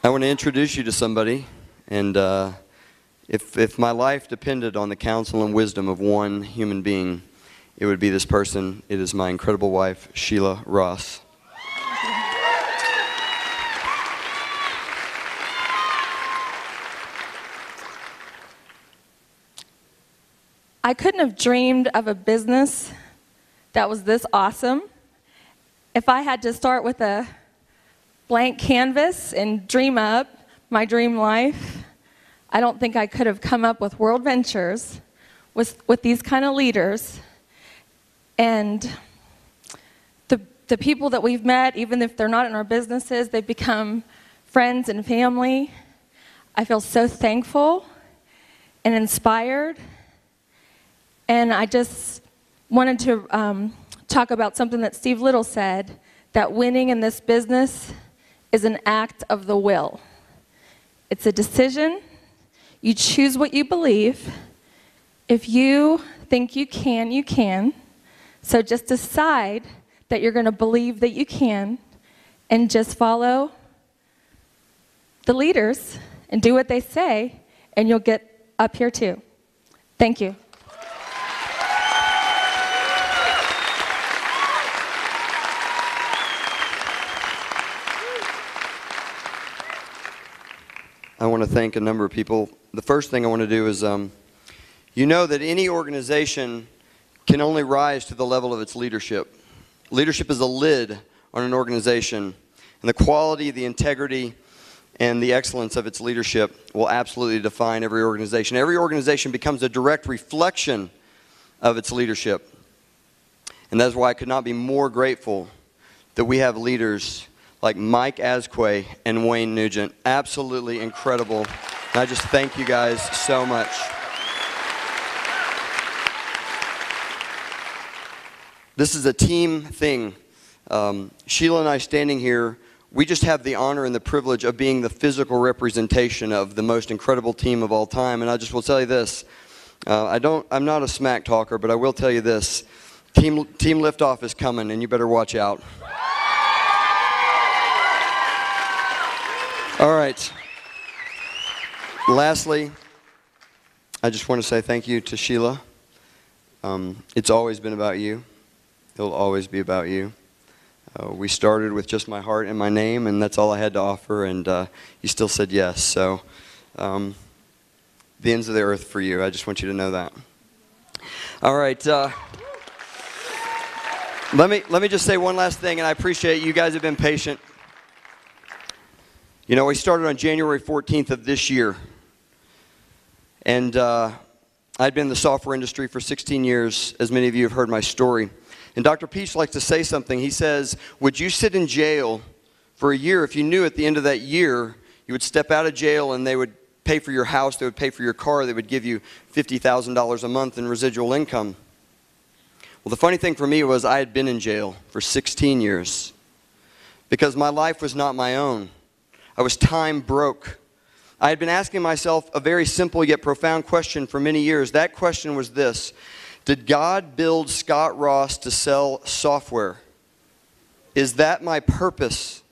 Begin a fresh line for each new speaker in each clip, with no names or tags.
I want to introduce you to somebody, and if my life depended on the counsel and wisdom of one human being, it would be this person. It is my incredible wife, Sheila Ross.
I couldn't have dreamed of a business that was this awesome. If I had to start with a blank canvas and dream up my dream life, I don't think I could have come up with WorldVentures with these kind of leaders. And the people that we've met, even if they're not in our businesses, they've become friends and family. I feel so thankful and inspired. And I just wanted to talk about something that Steve Little said, that winning in this business is an act of the will. It's a decision. You choose what you believe. If you think you can, you can. So just decide that you're going to believe that you can, and just follow the leaders and do what they say, and you'll get up here too. Thank you.
I want to thank a number of people. The first thing I want to do is, you know that any organization can only rise to the level of its leadership. Leadership is a lid on an organization, and the quality, the integrity, and the excellence of its leadership will absolutely define every organization. Every organization becomes a direct reflection of its leadership. And that's why I could not be more grateful that we have leaders like Mike Asquay and Wayne Nugent. Absolutely incredible. And I just thank you guys so much. This is a team thing. Sheila and I standing here, we just have the honor and the privilege of being the physical representation of the most incredible team of all time. And I just will tell you this. I'm not a smack talker, but I will tell you this. Team Liftoff is coming, and you better watch out. All right. Lastly, I just want to say thank you to Sheila. It's always been about you. It'll always be about you. We started with just my heart and my name, and that's all I had to offer, and you still said yes. So the ends of the earth for you. I just want you to know that. All right. Let me just say one last thing, and I appreciate you guys have been patient. You know, we started on January 14th of this year, and I'd been in the software industry for 16 years, as many of you have heard my story. And Dr. Peach likes to say something. He says, would you sit in jail for a year if you knew at the end of that year you would step out of jail and they would pay for your house, they would pay for your car, they would give you $50,000 a month in residual income? Well, the funny thing for me was I had been in jail for 16 years because my life was not my own. I was time broke. I had been asking myself a very simple yet profound question for many years. That question was this: did God build Scott Ross to sell software? Is that my purpose?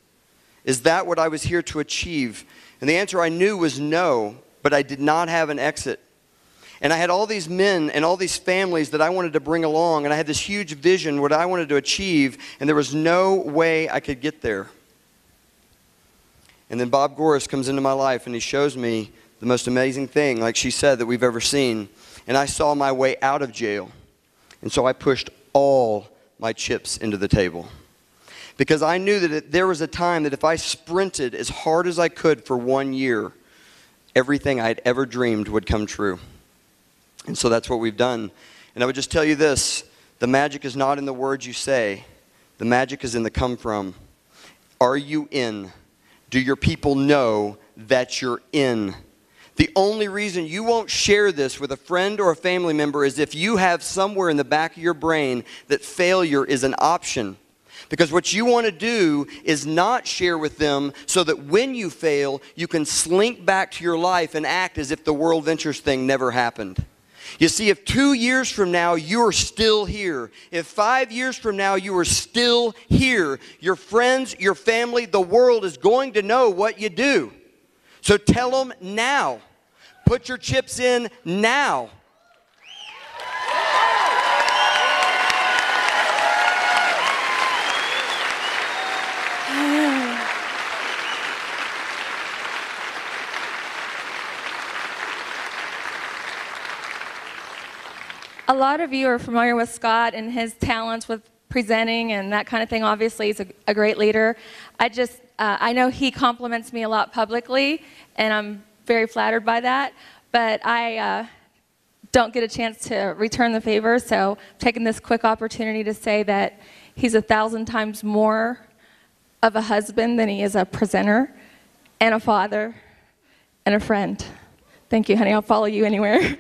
Is that what I was here to achieve? And the answer I knew was no, but I did not have an exit. And I had all these men and all these families that I wanted to bring along, and I had this huge vision, what I wanted to achieve, and there was no way I could get there. And then Bob Goris comes into my life, and he shows me the most amazing thing, like she said, that we've ever seen. And I saw my way out of jail. And so I pushed all my chips into the table. Because I knew that there was a time that if I sprinted as hard as I could for 1 year, everything I'd ever dreamed would come true. And so that's what we've done. And I would just tell you this: the magic is not in the words you say. The magic is in the come from. Are you in? Do your people know that you're in? The only reason you won't share this with a friend or a family member is if you have somewhere in the back of your brain that failure is an option. Because what you want to do is not share with them so that when you fail, you can slink back to your life and act as if the WorldVentures thing never happened. You see, if 2 years from now you are still here, if 5 years from now you are still here, your friends, your family, the world is going to know what you do. So tell them now. Put your chips in now.
A lot of you are familiar with Scott and his talents with presenting and that kind of thing. Obviously, he's a great leader. I know he compliments me a lot publicly, and I'm very flattered by that, but I don't get a chance to return the favor, so I'm taking this quick opportunity to say that he's 1,000 times more of a husband than he is a presenter, and a father, and a friend. Thank you, honey. I'll follow you anywhere.